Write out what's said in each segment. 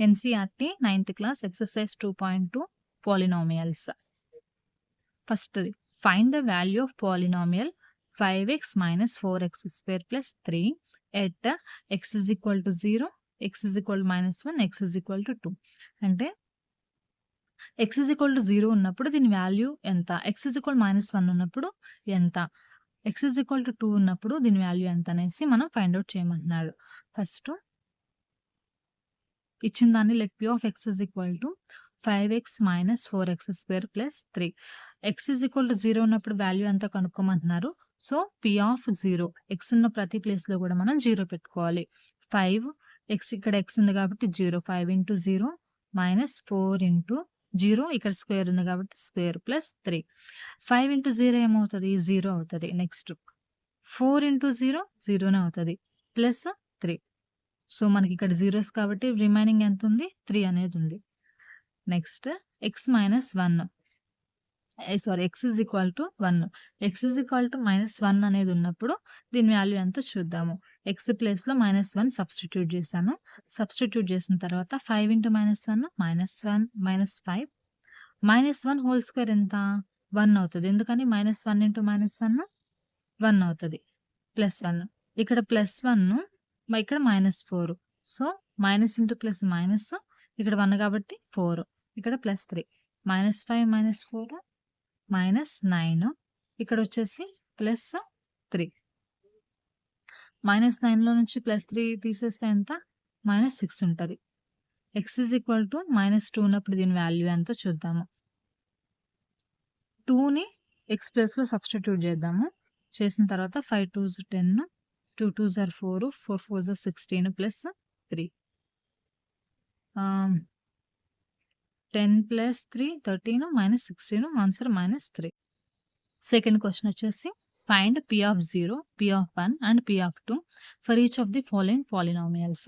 NCERT 9th class exercise 2.2 polynomials. First, find the value of polynomial 5x minus 4x square plus 3 at x is equal to 0, x is equal to minus 1, x is equal to 2. అంటే x is equal to 0 ఉన్నప్పుడు దీని value ఎంత, x is equal to minus 1 ఉన్నప్పుడు ఎంత, x is equal to 2 ఉన్నప్పుడు దీని value ఎంత అనేసి మనం ఫైండ్ అవుట్ చేయమంటున్నాడు. ఫస్ట్ ఇచ్చిన దాన్ని let p of x is equal to 5x minus 4x square plus 3. x is equal to 0 ఉన్నప్పుడు వాల్యూ ఎంత కనుక్కోమంటున్నారు. సో p of 0, x ఉన్న ప్రతి ప్లేస్ లో కూడా మనం 0 పెట్టుకోవాలి. 5 x ఇక్కడ x ఉంది కాబట్టి 0, 5 into 0 minus 4 into 0 ఇక్కడ స్క్వేర్ ఉంది కాబట్టి స్క్వేర్ ప్లస్ 3. 5 into 0 ఏమవుతుంది, 0 అవుతుంది. నెక్స్ట్ 4 into 0 0నే అవుతుంది ప్లస్ 3. సో మనకి ఇక్కడ జీరోస్ కాబట్టి రిమైనింగ్ ఎంత ఉంది, 3 అనేది ఉంది. Next X minus 1, sorry X is equal to 1, X is equal to minus 1 అనేది ఉన్నప్పుడు దీని వాల్యూ ఎంతో చూద్దాము. ఎక్స్ ప్లేస్ లో -1 సబ్స్టిట్యూట్ చేశాను. సబ్స్టిట్యూట్ చేసిన తర్వాత 5 into -1 -1 -5 -1 హోల్ స్క్వేర్ ఎంత, 1 అవుతుంది. ఎందుకని -1 into -1 1 అవుతుంది. +1 ఇక్కడ +1 ఇక్కడ -4. So minus into plus minus, ఇక్కడ 1 కాబట్టి 4, ఇక్కడ +3 -5 -4 -9, ఇక్కడ వచ్చేసి +3. -9లో నుంచి +3 తీసేస్తే ఎంత, -6 ఉంటుంది. x is equal to -2 ఉన్నప్పుడు దీని వాల్యూ ఎంతో చూద్దాము. 2ని x ప్లేస్లో సబ్స్టిట్యూట్ చేద్దాము. చేసిన తర్వాత 5 2s 10, 2 2s 4, 4 4s 16 plus 3. 10 plus 3 13 minus 16, answer -3. Second question వచ్చేసి find p of 0, p of 1 and p of 2 for each of the following polynomials.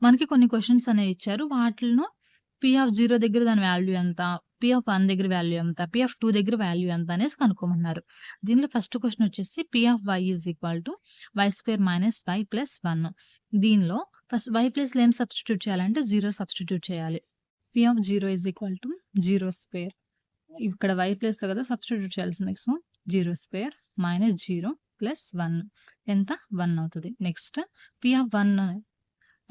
మనకి కొన్ని క్వశ్చన్స్ అనేవి ఇచ్చారు. వాటిలో p of 0 దగ్గర దాని వాల్యూ ఎంత, p of 1 దగ్గర వాల్యూ ఎంత, p of 2 దగ్గర వాల్యూ ఎంత అనేసి కనుక్కోమన్నారు. దీనిలో ఫస్ట్ క్వశ్చన్ వచ్చేసి p of y is equal to y square minus y plus 1. దీనిలో ఫస్ట్ y ప్లేస్ లో ఏం సబ్స్టిట్యూట్ చేయాలంటే 0 సబ్స్టిట్యూట్ చేయాలి. p of 0 is equal to 0 square, ఇక్కడ y ప్లేస్ లో కదా సబ్స్టిట్యూట్ చేయాల్సింది. సో 0 స్క్వేర్ మైనస్ 0 ప్లస్ 1 ఎంత, 1 అవుతుంది. నెక్స్ట్ p of 1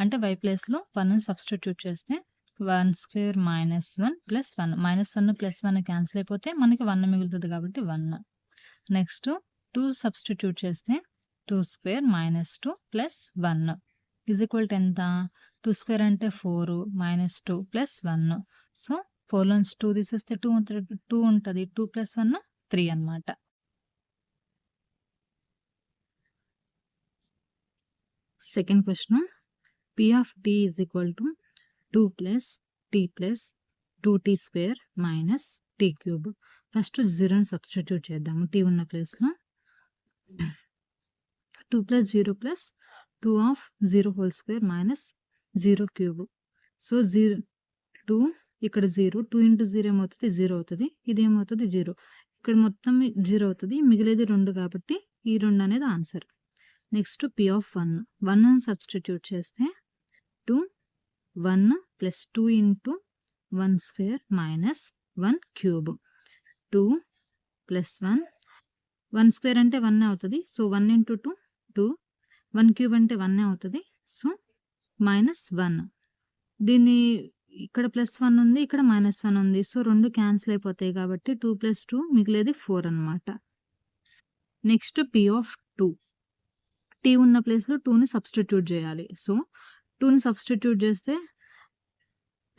అంటే y ప్లేస్ లో 1 సబ్స్టిట్యూట్ చేస్తే 1 స్క్వేర్ -1 ప్లస్ 1, -1 ప్లస్ 1 క్యాన్సిల్ అయిపోతే మనకి 1 మిగులుతుంది కాబట్టి 1. నెక్స్ట్ 2 సబ్స్టిట్యూట్ చేస్తే 2 square -2 plus 1 is equal to ఎంత, 2 స్క్వేర్ అంటే 4 -2 ప్లస్ 1. సో 4లో నుంచి 2 తీసేస్తే 2 ఉంటుంది. 2 ప్లస్ 1 3 అన్నమాట. Second question p of t is equal to 2 plus t plus 2t square minus t cube. First 0ని సబ్స్టిట్యూట్ చేద్దాము t ఉన్న ప్లేస్లో. 2 plus 0 plus 2 of 0 whole square minus 0 cube. So 2 ఇక్కడ 0, 2 into 0 ఏమవుతుంది, 0 అవుతుంది. ఇది ఏమవుతుంది, 0. ఇక్కడ మొత్తం 0 అవుతుంది, మిగిలేది 2 కాబట్టి ఈ 2 అనేది answer. Next p of 1 substitute చేస్తే 2 1 plus 2 into 1 square minus 1 cube. 2 plus 1 square అంటే 1 అవుతుంది. సో 1 into 2 2, 1 cube అంటే 1 అవుతుంది. సో -1. దీన్ని ఇక్కడ +1 ఉంది, ఇక్కడ -1 ఉంది. సో 2 క్యాన్సిల్ అయిపోతాయి కాబట్టి 2 plus 2 మిగిలేది 4 అన్నమాట. నెక్స్ట్ p of 2, t ఉన్న ప్లేస్లో 2ని సబ్స్టిట్యూట్ చేయాలి. సో 2ని సబ్స్టిట్యూట్ చేస్తే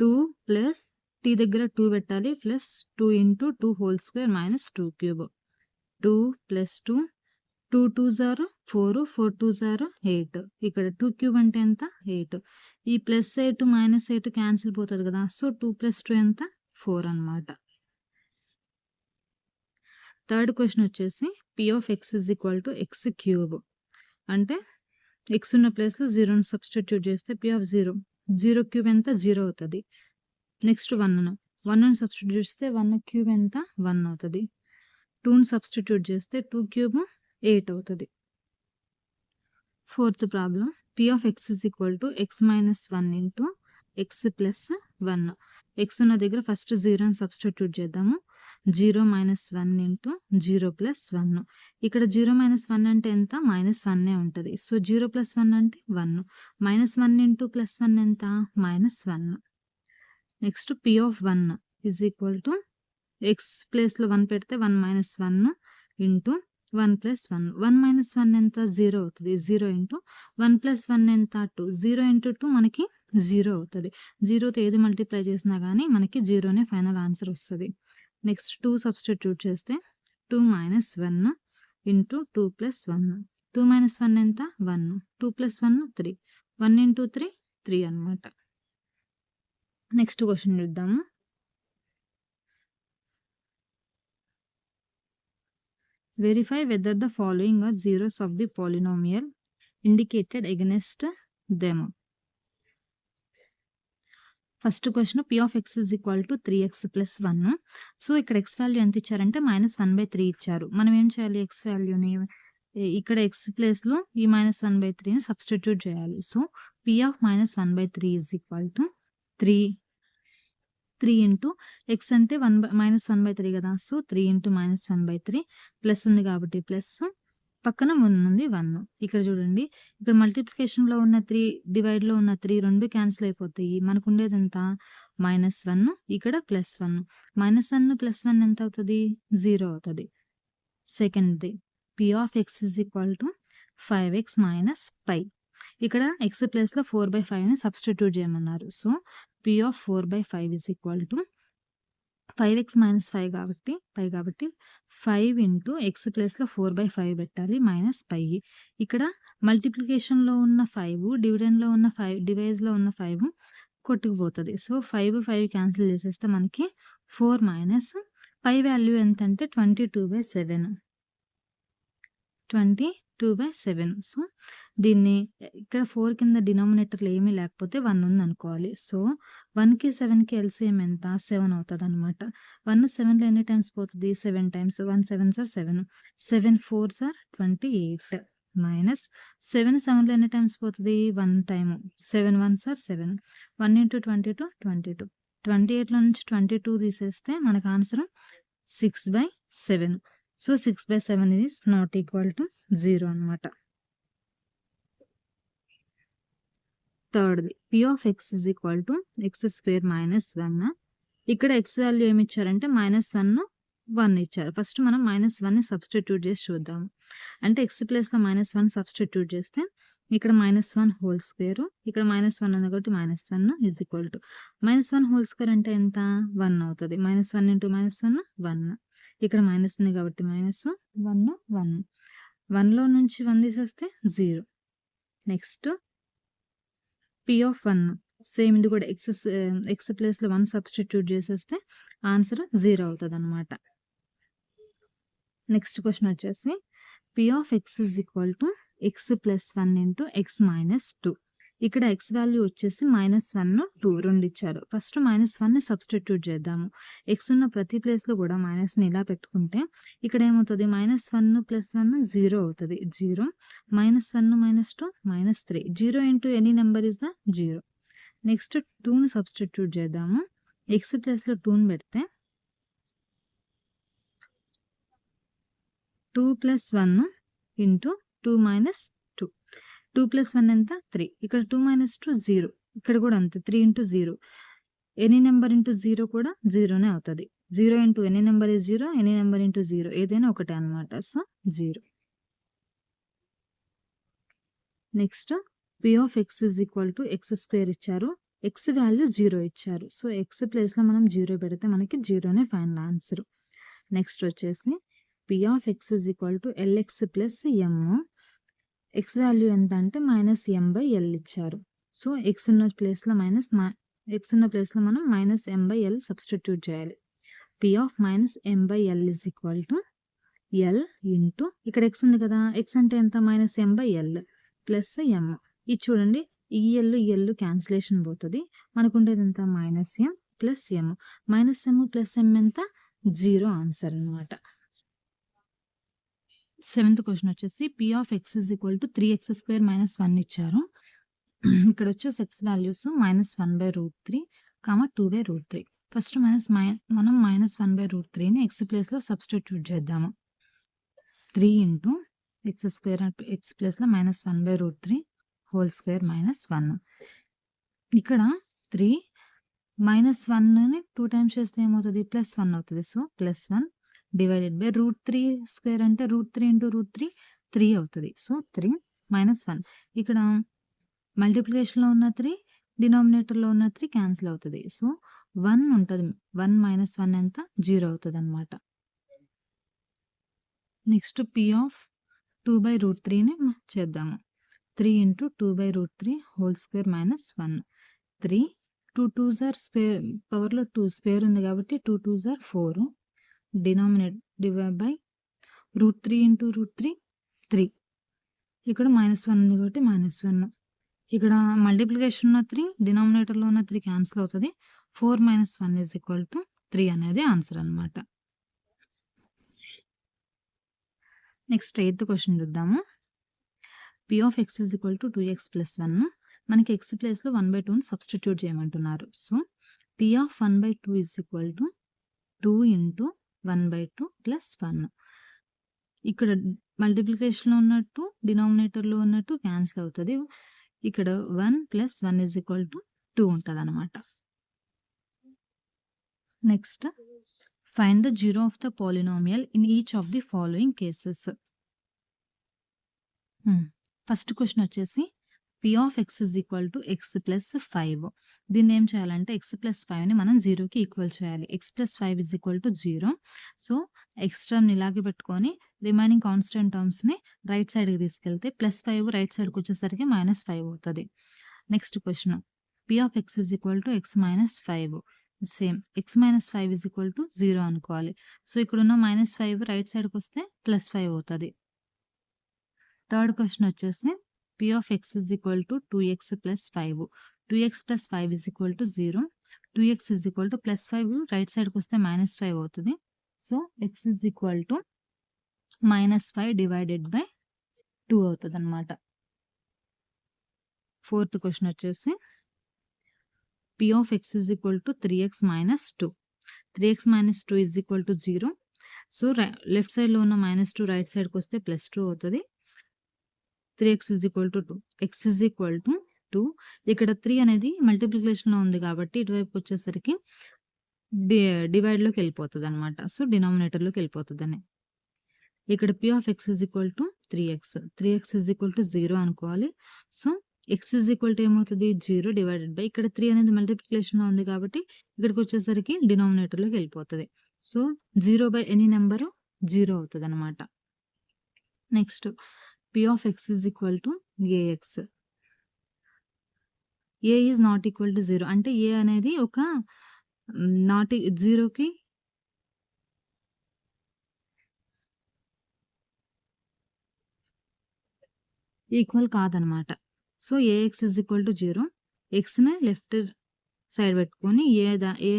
2 ప్లస్ t దగ్గర 2 పెట్టాలి plus 2 into 2 whole square minus 2 cube. 2 plus 2, 2 2s are 4, 4 2s are 8. ఇక్కడ 2 క్యూబ్ అంటే ఎంత, 8. ఈ +8 -8 క్యాన్సిల్ పోతుంది కదా. సో 2 plus 2 ఎంత, 4 అన్నమాట. థర్డ్ క్వశ్చన్ వచ్చేసి p of x is equal to x cube. అంటే x ఉన్న ప్లేస్లో 0ని సబ్స్టిట్యూట్ చేస్తే p of 0 క్యూబ్ ఎంత, 0 అవుతుంది. నెక్స్ట్ 1ని సబ్స్టిట్యూట్ చేస్తే 1 క్యూబ్ ఎంత, 1 అవుతుంది. 2ని సబ్స్టిట్యూట్ చేస్తే 2 క్యూబ్ 8 అవుతుంది. Fourth problem p of x is equal to x minus 1 into x plus 1. x ఉన్న దగ్గర ఫస్ట్ 0 అని సబ్స్టిట్యూట్ చేద్దాము. 0 minus 1 into 0 plus 1. ఇక్కడ 0 minus 1 అంటే ఎంత? minus 1 ఉంటది. సో 0 plus 1 అంటే 1. minus 1 into plus 1 ఎంత? minus 1. Next p of 1 is equal to x ప్లేస్లో 1 పెడితే 1 minus 1 into 1 plus 1. 1 minus 1 ఎంత? 0 అవుతుంది. 0 into 1 plus 1 ఎంత? 2. 0 into 2 మనకి 0 అవుతుంది. 0తో ఏది మల్టిప్లై చేసినా కానీ మనకి 0నే ఫైనల్ ఆన్సర్ వస్తుంది. నెక్స్ట్ 2 సబ్స్టిట్యూట్ చేస్తే 2 minus 1 into 2 plus 1. 2 minus 1 ఎంత? 1. 2 plus 1 3. 1 into 3 3 అనమాట. నెక్స్ట్ క్వశ్చన్ చూద్దాము. Verify whether the following are zeros of the polynomial indicated against them. First question p of x is equal to 3x plus 1. So ఇక్కడ x value ఎంత ఇచ్చారంటే -1/3 ఇచ్చారు. మనం ఏం చేయాలి? x వాల్యూని ఇక్కడ x ప్లేస్లో ఈ -1/3ని సబ్స్టిట్యూట్ చేయాలి. So p of -1/3 is equal to 3 into X అంటే -1/3 కదా. సో 3 ఇంటూ -1/3 ప్లస్ ఉంది కాబట్టి ప్లస్ పక్కన ఉంది 1. ఇక్కడ చూడండి, ఇక్కడ మల్టిప్లికేషన్లో ఉన్న 3 డివైడ్లో ఉన్న 3 రెండు క్యాన్సిల్ అయిపోతాయి. మనకు ఉండేది ఎంత? -1 ఇక్కడ +1. -1 + 1 ఎంత అవుతుంది? 0 అవుతుంది. సెకండ్ది p of x is equal to 5x minus pi. ఇక్కడ x ప్లేస్లో 4/5ని సబ్స్టిట్యూట్ చేయమన్నారు. So p of 4/5 is equal to 5x minus 5 కాబట్టి 5 ఇంటూ x ప్లేస్లో 4/5 పెట్టాలి మైనస్ పై. ఇక్కడ మల్టిప్లికేషన్లో ఉన్న 5 డివిడెండ్లో ఉన్న 5 డివైజ్లో ఉన్న 5 కొట్టుకుపోతుంది. సో 5 క్యాన్సిల్ చేసేస్తే మనకి 4 మైనస్ పై వాల్యూ ఎంత అంటే 22/7. 22/7. సో దీన్ని ఇక్కడ 4 కింద డినామినేటర్లో ఏమీ లేకపోతే 1 ఉంది అనుకోవాలి. సో 1కి 7కి ఎల్సిఎం ఎంత? 7 అవుతుంది అనమాట. 1 7లో ఎన్ని టైమ్స్ పోతుంది? 7 times. 1 7s are 7. 7 4s are 28 minus 7 7లో ఎన్ని టైమ్స్ పోతుంది? 1 టైము. 7 1s are 7. 1 into 22 22. 28లో నుంచి 22 తీసేస్తే మనకు answer 6/7. So 6/7 is not equal to 0 అనమాట. థర్డ్ది p of x is equal to x² minus 1. ఇక్కడ x వాల్యూ ఏమి ఇచ్చారంటే -1 1 ఇచ్చారు. ఫస్ట్ మనం -1ని సబ్స్టిట్యూట్ చేసి చూద్దాము. అంటే x ప్లేస్లో -1 సబ్స్టిట్యూట్ చేస్తే ఇక్కడ -1 హోల్ స్క్వేర్, ఇక్కడ -1 ఉంది కాబట్టి -1 is equal to -1 whole square అంటే ఎంత? 1 అవుతుంది. -1 into -1 1. ఇక్కడ మైనస్ ఉంది కాబట్టి -1 1. 1లో నుంచి 1 తీసేస్తే 0. నెక్స్ట్ p of 1 సేమ్ ఇది కూడా x ప్లేస్లో 1 సబ్స్టిట్యూట్ చేసేస్తే ఆన్సర్ 0 అవుతుంది అనమాట. నెక్స్ట్ క్వశ్చన్ వచ్చేసి p of x is equal to x plus 1 into x minus 2. ఇక్కడ x వాల్యూ వచ్చేసి -1 2 రెండు ఇచ్చారు. ఫస్ట్ -1ని సబ్స్టిట్యూట్ చేద్దాము. x ఉన్న ప్రతి ప్లేస్లో కూడా మైనస్ని ఇలా పెట్టుకుంటే ఇక్కడ ఏమవుతుంది? -1 + 1 0 అవుతుంది. 0 -1 -2 -3. 0 into any number is the 0. Next 2ని సబ్స్టిట్యూట్ చేద్దాము. x ప్లేస్లో 2ని పెడితే 2 + 1 ఇంటూ 2 - 2. 2 + 1 ఎంత? 3. ఇక్కడ 2 - 2 0. ఇక్కడ కూడా అంతే. 3 ఇంటూ 0 ఎనీ నెంబర్ ఇంటూ 0 కూడా 0నే అవుతుంది. 0 into any number is 0, any number into 0 ఏదైనా ఒకటే అనమాట. So 0. Next p of x is equal to x² ఇచ్చారు. x వాల్యూ 0 ఇచ్చారు. సో x ప్లేస్లో మనం 0 పెడితే మనకి 0నే ఫైనల్ ఆన్సర్. నెక్స్ట్ వచ్చేసి p of x is equal to lx plus m. x value ఎంత అంటే -m/l ఇచ్చారు. సో x ఉన్న ప్లేస్లో మనం -m/l సబ్స్టిట్యూట్ చేయాలి. p of -m/l is equal to l into ఇక్కడ x ఉంది కదా, x అంటే ఎంత? -m/l plus m. ఇది చూడండి, ఈ l క్యాన్సిలేషన్ పోతుంది. మనకు ఉండేది ఎంత? -m plus m. -m plus m ఎంత? 0 ఆన్సర్ అనమాట. సెవెంత్ క్వెషన్ వచ్చేసి p of x is equal to 3x² - 1 ఇచ్చారు. ఇక్కడ వచ్చేసి ఎక్స్ వాల్యూస్ -1/√3, 2/√3. ఫస్ట్ మనం -1/√3ని ఎక్స్ ప్లేస్‌లో సబ్స్టిట్యూట్ చేద్దాము. 3 ఇంటూ ఎక్స్ ప్లేస్‌లో -1/√3 హోల్ స్క్వేర్ -1. ఇక్కడ 3 -1ని 2 టైమ్స్ చేస్తే ఏమవుతది? +1 అవుతది. సో, +1 డివైడెడ్ బై √3 స్క్వేర్ అంటే √3 ఇంటూ √3 3 అవుతది. సో, 3 -1 ఇక్కడ మల్టిప్లికేషన్‌లో ఉన్న 3, డినామినేటర్‌లో ఉన్న 3 క్యాన్సిల్ అవుతది. సో, 1 ఉంటది. 1 - 1 ఎంత? 0 అవుతదనమాట. నెక్స్ట్ పి ఆఫ్ 2/√3ని చేద్దాము. 3 into 2/√3 whole square -1. 3 2 2s are square, పవర్‌లో 2 స్క్వేర్ ఉంది కాబట్టి 2 2s are 4. Divide by √3 into √3 3. ఇక్కడ -1 ఉంది కాబట్టి -1. ఇక్కడ మల్టిప్లికేషన్ ఉన్న 3, డినామినేటర్‌లో ఉన్న 3 క్యాన్సిల్ అవుతది. 4 - 1 = 3 అనేది ఆన్సర్ అనమాట. నెక్స్ట్ 8th క్వెషన్ చూద్దాము. P of x is equal to 2x + 1. మనకి ఎక్స్ ప్లేస్‌లో 1/2ని సబ్స్టిట్యూట్ చేయమంటున్నారు. So, P of 1/2 is equal to 2 into 1/2 + 1. ఇక్కడ మల్టిప్లికేషన్‌లో ఉన్నట్టు, డినామినేటర్‌లో ఉన్నట్టు క్యాన్సిల్ అవుతది. ఇక్కడ 1 + 1 = 2 ఉంటదనమాట. Next find the zero of the polynomial in each of the following cases. First question వచ్చేసి p of x is equal to x plus 5. దీన్ని ఏం చేయాలంటే ఎక్స్ ప్లస్ 5ని మనం 0కి ఈక్వల్ చేయాలి. X plus 5 is equal to 0. So, x టర్మ్‌ని ఇలాగే పెట్టుకొని రిమైనింగ్ కాన్స్టెంట్ టర్మ్స్‌ని రైట్ సైడ్‌కి తీసుకెళ్తే +5 రైట్ సైడ్‌కి వచ్చేసరికి -5 అవుతది. Next question P of x is equal to X minus 5. Same X minus 5 is equal to 0 అనుకోవాలి. సో, ఇక్కడున్న -5 రైట్ సైడ్‌కి వస్తే +5 అవుతది. థర్డ్ క్వెషన్ వచ్చేసి p of x is equal to 2x + 5. 2x + 5 is equal to 0. 2x is equal to +5 right సైడ్‌కి వస్తే -5 అవుతది. So, x is equal to -5 divided by 2 అవుతదనమాట. ఫోర్త్ క్వెషన్ వచ్చేసి p of x is equal to 3x - 2. 3x - 2 is equal to 0. So, left సైడ్‌లో ఉన్న -2 right సైడ్‌కి వస్తే +2 అవుతది. 3x is equal to 2. x is equal to 2. ఇక్కడ 3 అనేది మల్టిప్లికేషన్‌లో ఉంది కాబట్టి ఇటువైపుకి వచ్చేసరికి డివైడ్‌లోకి వెళ్ళిపోతదనమాట. సో, డినామినేటర్‌లోకి వెళ్ళిపోతదని. ఇక్కడ p of x is equal to 3x. 3x is equal to 0 అనుకోవాలి. So, x is equal to ఏమవుతది? 0 డివైడెడ్ బై ఇక్కడ 3 అనేది మల్టిప్లికేషన్‌లో ఉంది కాబట్టి ఇక్కడికి వచ్చేసరికి డినామినేటర్‌లోకి వెళ్ళిపోతది. సో, 0 బై ఎనీ నెంబర్ 0 అవుతదనమాట. Next P of x is equal to ax. a is not equal to 0 అంటే a అనేది ఒక నాట్ 0కి ఈక్వల్ కాదనమాట. So, ax is equal to 0. ఎక్స్‌ని లెఫ్ట్ సైడ్ పెట్టుకొని a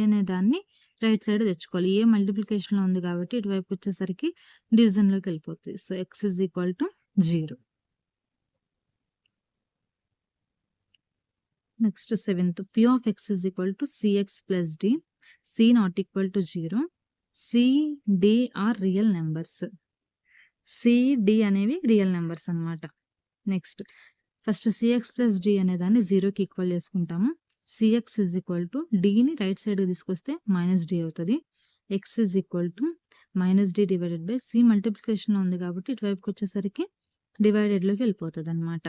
అనే దాన్ని రైట్ సైడ్ తెచ్చుకోవాలి. a మల్టిప్లికేషన్‌లో ఉంది కాబట్టి ఇటువైపు వచ్చేసరికి డివిజన్‌లోకి వెళ్ళిపోతది. So, x is equal to 0. Next 7th p of x is equal to cx + d. c not equal to 0. c, d are real numbers. c, d అనేవి రియల్ నెంబర్స్ అనమాట. నెక్స్ట్ ఫస్ట్ cx + d అనే దాన్ని 0కి equal చేసుకుంటాము. cx is equal to dని right సైడ్‌కి తీసుకొస్తే -d అవుతది. x is equal to -d divided by c మల్టిప్లికేషన్‌లో ఉంది కాబట్టి ఇటువైపుకి వచ్చేసరికి డివైడెడ్‌లోకి వెళ్ళిపోతదనమాట.